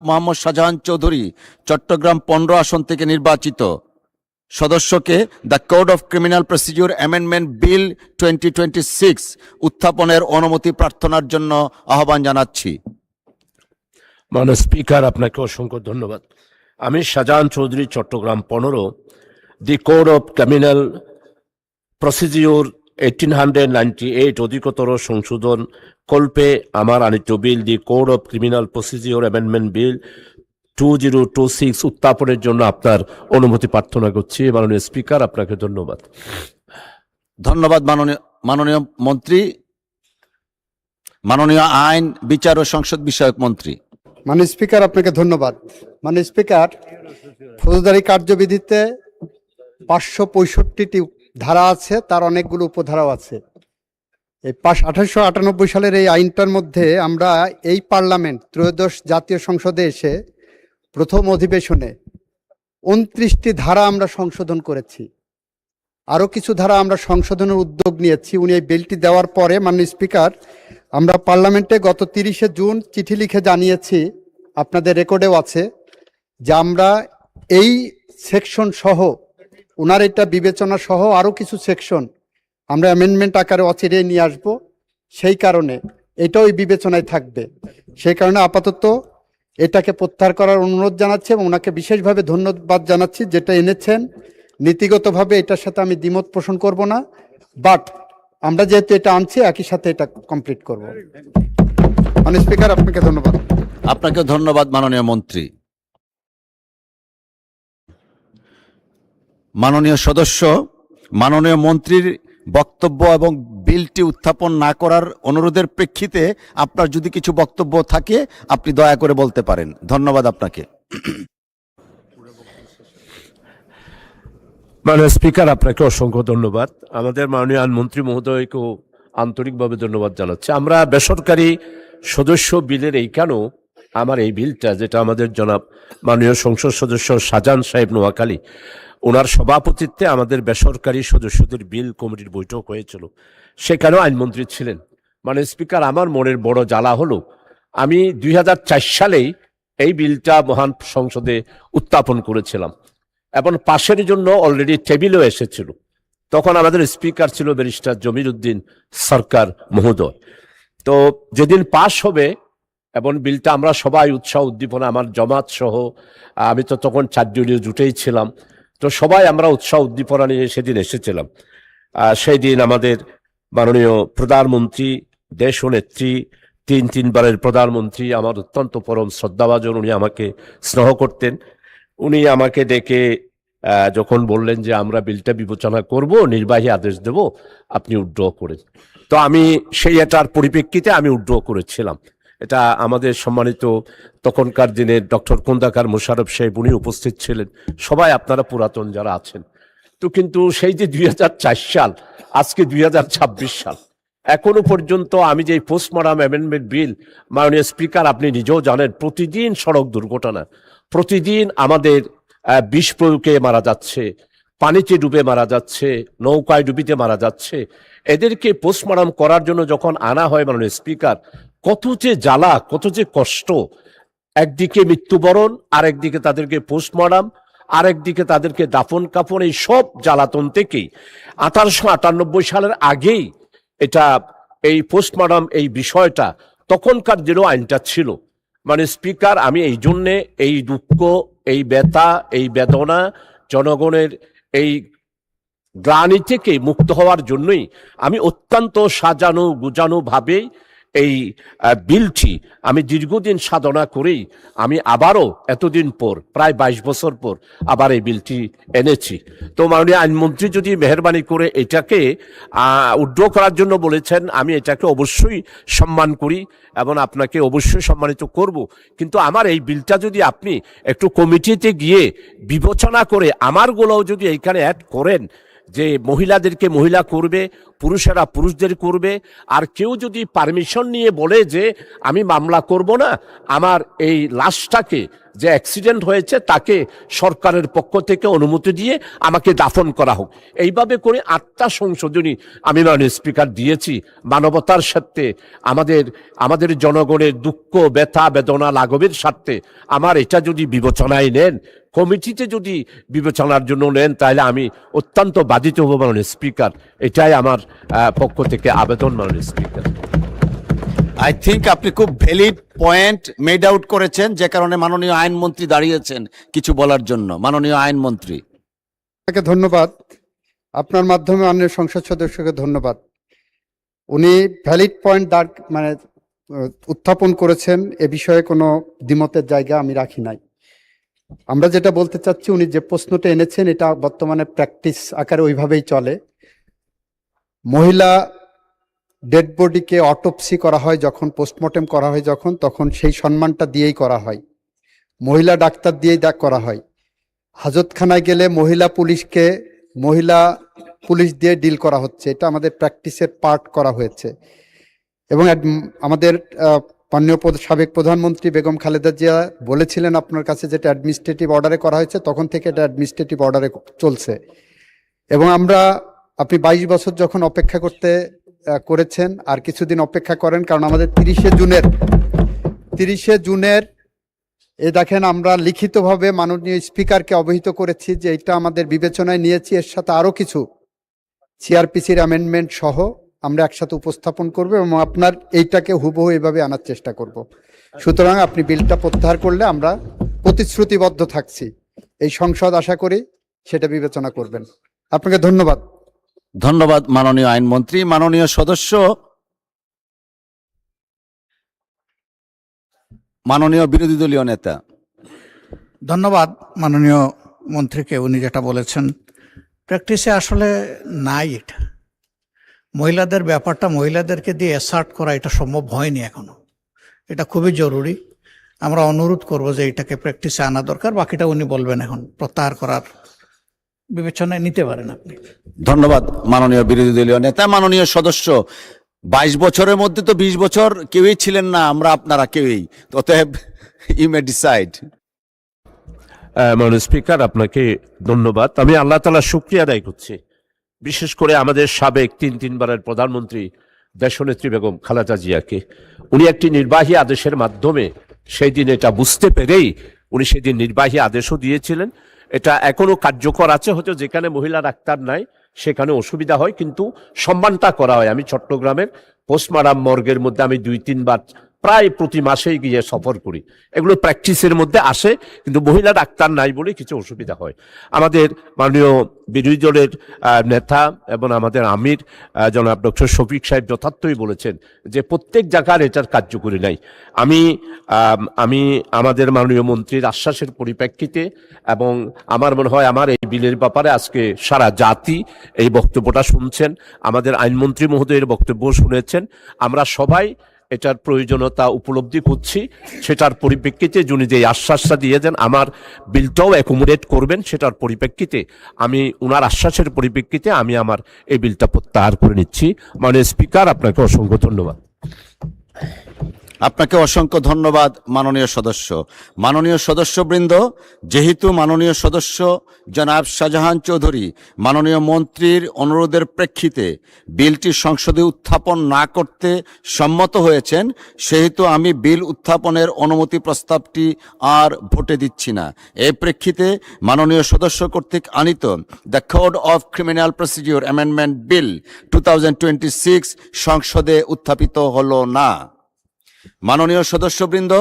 মোহাম্মদ শাহজাহান চৌধুরী চট্টগ্রাম 15 আসন থেকে নির্বাচিত সদস্যকে the code of criminal procedure amendment bill 2026 উত্থাপনের অনুমতি প্রার্থনার জন্য আহ্বান জানাচ্ছি। মাননীয় স্পিকার, আপনাকে অসংখ্য ধন্যবাদ। আমি Shahjahan Chowdhury Chattogram 15 the code of criminal procedure 1898 অধিকতর সংশোধন কল্পে আমার আনিত bill the code of criminal procedure amendment bill 2026 উত্থাপনের জন্য আপনার অনুমতি প্রার্থনা করছি। মাননীয় স্পিকার, আপনাকে ধন্যবাদ। ধন্যবাদ মাননীয় মন্ত্রী। মাননীয় আইন, বিচার ও সংসদ বিষয়ক মন্ত্রী। মাননীয় স্পিকার, আপনাকে ধন্যবাদ। মাননীয় স্পিকার, ফৌজদারি কার্যবিধিতে 565টি ধারা আছে, তার অনেকগুলো উপধারাও আছে। এই 1898 সালের এই আইনটার মধ্যে আমরা এই পার্লামেন্ট ত্রয়োদশ জাতীয় সংসদে এসে প্রথম অধিবেশনে 29টি ধারা আমরা সংশোধন করেছি। আরও কিছু ধারা আমরা সংশোধনের উদ্যোগ নিয়েছি। উনি এই বিলটি দেওয়ার পরে মাননীয় স্পিকার, আমরা পার্লামেন্টে গত 30শে জুন চিঠি লিখে জানিয়েছি, আপনাদের রেকর্ডেও আছে, যে আমরা এই সেকশন সহ, ওনার এটা বিবেচনা সহ আরও কিছু সেকশন আমরা অ্যামেন্ডমেন্ট আকারে অচিরেই নিয়ে আসব। সেই কারণে এটাও এই বিবেচনায় থাকবে। সেই কারণে আপাতত এটাকে প্রত্যাহার করার অনুরোধ জানাচ্ছি এবং ওনাকে বিশেষভাবে ধন্যবাদ জানাচ্ছি যেটা এনেছেন। নীতিগতভাবে এটার সাথে আমি দ্বিমত পোষণ করব না, বাট আমরা যেহেতু এটা আনছি একই সাথে এটা কমপ্লিট করব। মাননীয় স্পিকার, আপনাকে ধন্যবাদ। আপনাকে ধন্যবাদ মাননীয় মন্ত্রী। মাননীয় সদস্য, মাননীয় মন্ত্রীর বক্তব্য এবং বিলটি উত্থাপন না করার অনুরোধের প্রেক্ষিতে আপনার যদি কিছু বক্তব্য থাকে আপনি দয়া করে বলতে পারেন। ধন্যবাদ আপনাকে। মাননীয় স্পিকার, আপনাকে অসংখ্য ধন্যবাদ। আমাদের মাননীয় আইনমন্ত্রী মহোদয়কেও আন্তরিকভাবে ধন্যবাদ জানাচ্ছি। আমরা বেসরকারি সদস্য বিলের এইখানেও আমার এই বিলটা, যেটা আমাদের জনাব মাননীয় সংসদ সদস্য শাহজাহান সাহেব নোয়াখালী, ওনার সভাপতিত্বে আমাদের বেসরকারি সদস্যদের বিল কমিটির বৈঠক হয়েছিল, সেখানেও আইনমন্ত্রী ছিলেন। মানে স্পিকার, আমার মনের বড় জ্বালা হলো, আমি 2004 সালেই এই বিলটা মহান সংসদে উত্থাপন করেছিলাম এবং পাশের জন্য অলরেডি টেবিলও এসেছিল। তখন আমাদের স্পিকার ছিল ব্যারিস্টার জমির উদ্দিন সরকার মহোদয়। তো যেদিন পাশ হবে এবং বিলটা আমরা সবাই উৎসাহ উদ্দীপনা, আমার জমাত সহ, আমি তো তখন 4 দলীয় জুটেই ছিলাম, তো সবাই আমরা উৎসাহ উদ্দীপনা নিয়ে সেদিন এসেছিলাম। সেই দিন আমাদের মাননীয় প্রধানমন্ত্রী, দেশ নেত্রী, 3 বারের প্রধানমন্ত্রী, আমার অত্যন্ত পরম শ্রদ্ধাভাজন, উনি আমাকে স্নেহ করতেন। উনি আমাকে ডেকে যখন বললেন যে আমরা বিলটা বিবেচনা করব, নির্বাহী আদেশ দেব, আপনি উইথড্র করেন। তো আমি সেই এটার পরিপ্রেক্ষিতে আমি উইথড্র করেছিলাম। এটা আমাদের সম্মানিত তখনকার দিনের ডক্টর খন্দকার মোশাররফ সাহেব, উনি উপস্থিত ছিলেন, সবাই আপনারা পুরাতন যারা আছেন। তো কিন্তু সেই যে 2004 সাল, আজকে 2026 সাল, এখনো পর্যন্ত আমি যে পোস্টমর্টম অ্যামেন্ডমেন্ট বিল, মাননীয় স্পিকার আপনি নিজেও জানেন, প্রতিদিন সড়ক দুর্ঘটনা, প্রতিদিন আমাদের বিষ প্রয়োগে মারা যাচ্ছে, পানিতে ডুবে মারা যাচ্ছে, নৌকায় ডুবিতে মারা যাচ্ছে। এদেরকে পোস্টমর্টম করার জন্য যখন আনা হয় মাননীয় স্পিকার, কত যে জ্বালা, কত যে কষ্ট। একদিকে মৃত্যুবরণ, আরেকদিকে তাদেরকে পোস্টমর্টম, আরেকদিকে তাদেরকে দাফন কাফন, এই সব জ্বালাতন থেকেই 1898 সালের আগেই এটা, এই পোস্টমর্টম এই বিষয়টা তখনকার দিনও আইনটা ছিল। মানে স্পিকার, আমি এই জন্যে এই দুঃখ, এই ব্যথা, এই বেদনা, জনগণের এই গ্লানি থেকে মুক্ত হওয়ার জন্যই আমি অত্যন্ত সাজানো গুজানো ভাবে এই বিলটি আমি দীর্ঘদিন সাধনা করেই আমি আবারও এতদিন পর, প্রায় 22 বছর পর আবার এই বিলটি এনেছি। তো মাননীয় আইনমন্ত্রী যদি মেহরবানি করে এটাকে উইথড্র করার জন্য বলেছেন, আমি এটাকে অবশ্যই সম্মান করি এবং আপনাকে অবশ্যই সম্মানিত করব। কিন্তু আমার এই বিলটা যদি আপনি একটু কমিটিতে গিয়ে বিবেচনা করে আমারগুলোও যদি এইখানে অ্যাড করেন, যে মহিলাদেরকে মহিলা করবে, পুরুষেরা পুরুষদের করবে। আর কেউ যদি পারমিশন নিয়ে বলে যে আমি মামলা করব না, আমার এই লাশটাকে যে অ্যাক্সিডেন্ট হয়েছে তাকে সরকারের পক্ষ থেকে অনুমতি দিয়ে আমাকে দাফন করা হোক, এইভাবে করে 8টা সংশোধনী আমি মাননীয় স্পিকার দিয়েছি মানবতার স্বার্থে, আমাদের জনগণের দুঃখ ব্যথা বেদনা লাঘবের স্বার্থে। আমার এটা যদি বিবেচনায় নেন, কমিটিতে যদি বিবেচনার জন্য নেন, তাহলে আমি অত্যন্ত বাধিত হব মাননীয় স্পিকার। এটাই আমার পক্ষ থেকে আবেদন মাননীয় স্পিকার। আই থিংক আপনি খুব ভ্যালিড পয়েন্ট মেড আউট করেছেন, যে কারণে মাননীয় আইনমন্ত্রী দাঁড়িয়েছেন কিছু বলার জন্য। মাননীয় আইনমন্ত্রী। আপনাকে ধন্যবাদ, আপনার মাধ্যমে অন্য সংসদ সদস্যকে ধন্যবাদ। উনি ভ্যালিড পয়েন্ট উত্থাপন করেছেন, এ বিষয়ে কোনো দ্বিমতের জায়গা আমি রাখি নাই। আমরা যেটা বলতে চাচ্ছি, উনি যে প্রশ্নটা এনেছেন এটা বর্তমানে প্র্যাকটিস আকারে ওইভাবেই চলে। মহিলা ডেড বডিকে অটোপসি করা হয় যখন, পোস্টমর্টেম করা হয় যখন, তখন সেই সম্মানটা দিয়েই করা হয়, মহিলা ডাক্তার দিয়েই করা হয়। হাজতখানায় গেলে মহিলা পুলিশ দিয়ে ডিল করা হচ্ছে, এটা আমাদের প্র্যাকটিসের পার্ট করা হয়েছে। এবং আমাদের মাননীয় সাবেক প্রধানমন্ত্রী বেগম খালেদা জিয়া বলেছিলেন আপনার কাছে, যেটা অ্যাডমিনিস্ট্রেটিভ অর্ডারে করা হয়েছে, তখন থেকে এটা অ্যাডমিনিস্ট্রেটিভ অর্ডারে চলছে। এবং আপনি 22 বছর যখন অপেক্ষা করেছেন, আর কিছুদিন অপেক্ষা করেন, কারণ আমাদের 30শে জুনের দেখেন আমরা লিখিতভাবে মাননীয় স্পিকারকে অবহিত করেছি যে এটা আমাদের বিবেচনায় নিয়েছি, এর সাথে আরো কিছু সিআরপিসির অ্যামেন্ডমেন্ট সহ আমরা একসাথে উপস্থাপন করব এবং আপনার এইটাকে হুবহু এভাবে আনার চেষ্টা করব। সুতরাং আপনি বিলটা প্রত্যাহার করলে আমরা প্রতিশ্রুতিবদ্ধ থাকছি, এই সংসদ আশা করি সেটা বিবেচনা করবেন। আপনাকে ধন্যবাদ। ধন্যবাদ মাননীয় আইনমন্ত্রী। মাননীয় সদস্য, মাননীয় বিরোধী দলীয় নেতা। ধন্যবাদ মাননীয় মন্ত্রীকে, উনি যেটা বলেছেন প্র্যাকটিসে আসলে নাই। এটা মহিলাদের ব্যাপারটা মহিলাদেরকে দিয়ে অ্যাসার্ট করা এটা সম্ভব হয়নি এখনো, এটা খুবই জরুরি। আমরা অনুরোধ করব যে এটাকে প্র্যাকটিসে আনা দরকার। বাকিটা উনি বলবেন, এখন প্রত্যাহার করার বিবেচনায় নিতে পারেন আপনি। ধন্যবাদ মাননীয় বিরোধী দলীয় নেতা। মাননীয় সদস্য, 22 বছরের মধ্যে তো 20 বছর কেউই ছিলেন না, আমরা আপনারা কেউই, অতএব ইউ মে ডিসাইড। মাননীয় স্পিকার, আপনাকে ধন্যবাদ। আমি আল্লাহ তাআলার শুকরিয়া আদায় করছি, বিশেষ করে আমাদের সাবেক তিনবারের প্রধানমন্ত্রী দেশনেত্রী বেগম খালেদা জিয়াকে। উনি একটি নির্বাহী আদেশের মাধ্যমে সেই দিন এটা বুঝতে পেরেই উনি সেদিন নির্বাহী আদেশও দিয়েছিলেন। এটা এখনো কার্যকর আছে, হয়তো যেখানে মহিলা ডাক্তার নাই সেখানে অসুবিধা হয়, কিন্তু সম্মানটা করা হয়। আমি চট্টগ্রামের পোস্টমার্টাম মর্গের মধ্যে আমি 2-3 বার প্রায় প্রতি মাসেই গিয়ে সফর করি, এগুলো প্র্যাকটিসের মধ্যে আসে, কিন্তু মহিলা ডাক্তার নাই বলে কিছু অসুবিধা হয়। আমাদের মাননীয় বিরোধী দলের নেতা এবং আমাদের আমির জনাব ডক্টর শফিক সাহেব যথার্থই বলেছেন যে প্রত্যেক জায়গার এটার কার্যকরী নাই। আমি আমাদের মাননীয় মন্ত্রীর আশ্বাসের পরিপ্রেক্ষিতে, এবং আমার মনে হয় আমার এই বিলের ব্যাপারে আজকে সারা জাতি এই বক্তব্যটা শুনছেন, আমাদের আইনমন্ত্রী মহোদয়ের বক্তব্য শুনেছেন, আমরা সবাই এটার প্রয়োজনীয়তা উপলব্ধি করছি। সেটার পরিপ্রেক্ষিতে যিনি যে আশ্বাসটা দিয়েছেন আমার বিলটাও অ্যাকোমোডেট করবেন, সেটার পরিপ্রেক্ষিতে আমি ওনার আশ্বাসের পরিপ্রেক্ষিতে আমি আমার এই বিলটা প্রত্যাহার করে নিচ্ছি। মাননীয় স্পিকার, আপনাকে অসংখ্য ধন্যবাদ। আপনাকে অসংখ্য ধন্যবাদ মাননীয় সদস্য। মাননীয় সদস্যবৃন্দ, যেহেতু মাননীয় সদস্য জনাব শাহজাহান চৌধুরী মাননীয় মন্ত্রীর অনুরোধের প্রেক্ষিতে বিলটি সংসদে উত্থাপন না করতে সম্মত হয়েছেন, সেহেতু আমি বিল উত্থাপনের অনুমতি প্রস্তাবটি আর ভোটে দিচ্ছি না। এই প্রেক্ষিতে মাননীয় সদস্য কর্তৃক আনিত the code of criminal procedure amendment bill 2026 সংসদে উত্থাপিত হলো না। মাননীয় সদস্যবৃন্দ,